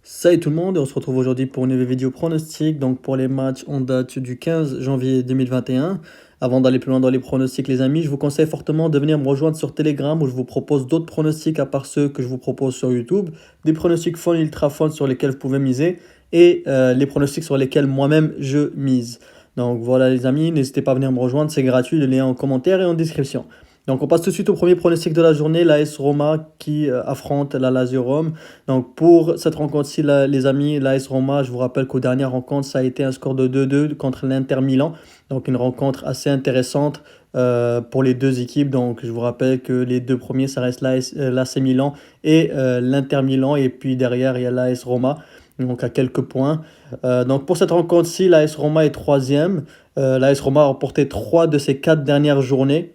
Salut tout le monde, et on se retrouve aujourd'hui pour une nouvelle vidéo pronostic. Donc pour les matchs, on date du 15 janvier 2021. Avant d'aller plus loin dans les pronostics, les amis, je vous conseille fortement de venir me rejoindre sur Telegram où je vous propose d'autres pronostics à part ceux que je vous propose sur YouTube. Des pronostics fun, ultra fun sur lesquels vous pouvez miser et les pronostics sur lesquels moi-même je mise. Donc voilà les amis, n'hésitez pas à venir me rejoindre, c'est gratuit, le lien est en commentaire et en description. Donc on passe tout de suite au premier pronostic de la journée, l'AS Roma qui affronte la Lazio Rome. Donc pour cette rencontre-ci, les amis, l'AS Roma, je vous rappelle qu'aux dernières rencontres, ça a été un score de 2-2 contre l'Inter Milan. Donc une rencontre assez intéressante pour les deux équipes. Donc je vous rappelle que les deux premiers, ça reste l'AC Milan et l'Inter Milan. Et puis derrière, il y a l'AS Roma. Donc à quelques points. Donc pour cette rencontre-ci, l'AS Roma est troisième. L'AS Roma a remporté 3 de ses 4 dernières journées.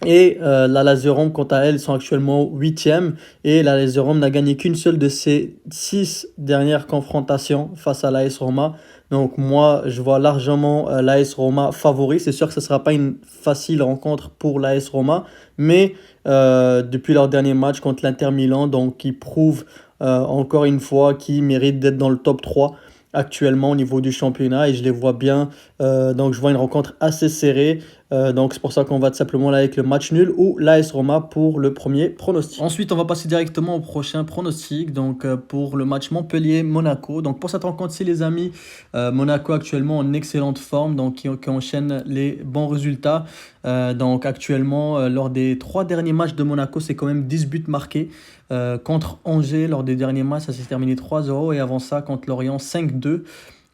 Et la Lazio Rome, quant à elle, sont actuellement 8e. Et la Lazio Rome n'a gagné qu'une seule de ses 6 dernières confrontations face à l'AS Roma. Donc moi, je vois largement l'AS Roma favori. C'est sûr que ce ne sera pas une facile rencontre pour l'AS Roma. Mais depuis leur dernier match contre l'Inter Milan, donc ils prouvent encore une fois qu'ils méritent d'être dans le top 3 actuellement au niveau du championnat et je les vois bien. Donc je vois une rencontre assez serrée. Donc c'est pour ça qu'on va tout simplement là avec le match nul ou l'AS Roma pour le premier pronostic. Ensuite, on va passer directement au prochain pronostic. Donc pour le match Montpellier-Monaco. Donc pour cette rencontre-ci, les amis, Monaco actuellement en excellente forme, donc qui enchaîne les bons résultats. Donc actuellement, lors des 3 derniers matchs de Monaco, c'est quand même 10 buts marqués. Contre Angers, lors des derniers matchs, ça s'est terminé 3-0 et avant ça, contre Lorient, 5-2.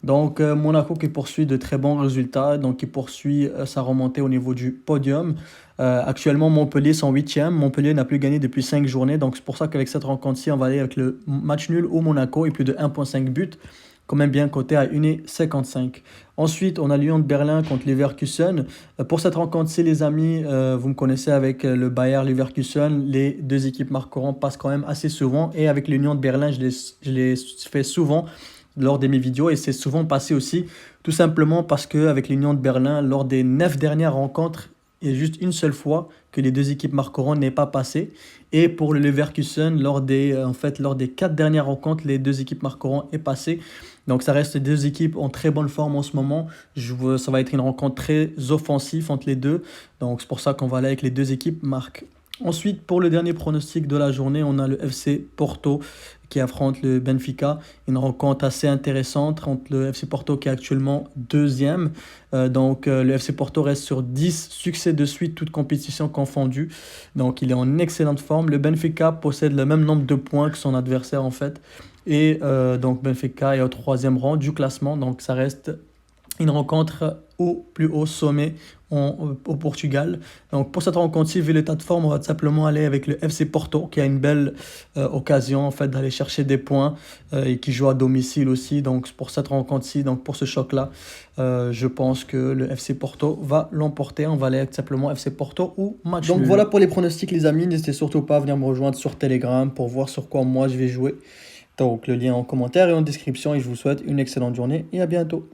Donc Monaco qui poursuit de très bons résultats, donc qui poursuit sa remontée au niveau du podium. Actuellement, Montpellier sont 8e. Montpellier n'a plus gagné depuis 5 journées, donc c'est pour ça qu'avec cette rencontre-ci, on va aller avec le match nul au Monaco et plus de 1,5 but, quand même bien coté à 1,55. Ensuite, on a Lyon de Berlin contre Leverkusen. Pour cette rencontre-ci, les amis, vous me connaissez avec le Bayer Leverkusen. Les deux équipes marqueront passent quand même assez souvent. Et avec l'Union de Berlin, je les fais souvent lors de mes vidéos. Et c'est souvent passé aussi, tout simplement parce qu'avec l'Union de Berlin, lors des 9 dernières rencontres, il y a juste une seule fois que les deux équipes marqueront n'est pas passé. Et pour le Leverkusen, lors des 4 dernières rencontres, les deux équipes marqueront est passé. Donc ça reste deux équipes en très bonne forme en ce moment. Ça va être une rencontre très offensive entre les deux. Donc c'est pour ça qu'on va aller avec les deux équipes marquent. Ensuite, pour le dernier pronostic de la journée, on a le FC Porto qui affronte le Benfica. Une rencontre assez intéressante entre le FC Porto qui est actuellement deuxième. Le FC Porto reste sur 10 succès de suite, toutes compétitions confondues. Donc il est en excellente forme. Le Benfica possède le même nombre de points que son adversaire en fait. Et donc Benfica est au 3e rang du classement. Donc ça reste une rencontre au plus haut sommet au Portugal. Donc pour cette rencontre-ci, vu l'état de forme, on va tout simplement aller avec le FC Porto qui a une belle occasion en fait d'aller chercher des points et qui joue à domicile aussi. Donc pour cette rencontre-ci, donc pour ce choc-là, je pense que le FC Porto va l'emporter. On va aller tout simplement FC Porto ou match nul. Donc voilà pour les pronostics les amis. N'hésitez surtout pas à venir me rejoindre sur Telegram pour voir sur quoi moi je vais jouer. Donc le lien en commentaire et en description et je vous souhaite une excellente journée et à bientôt.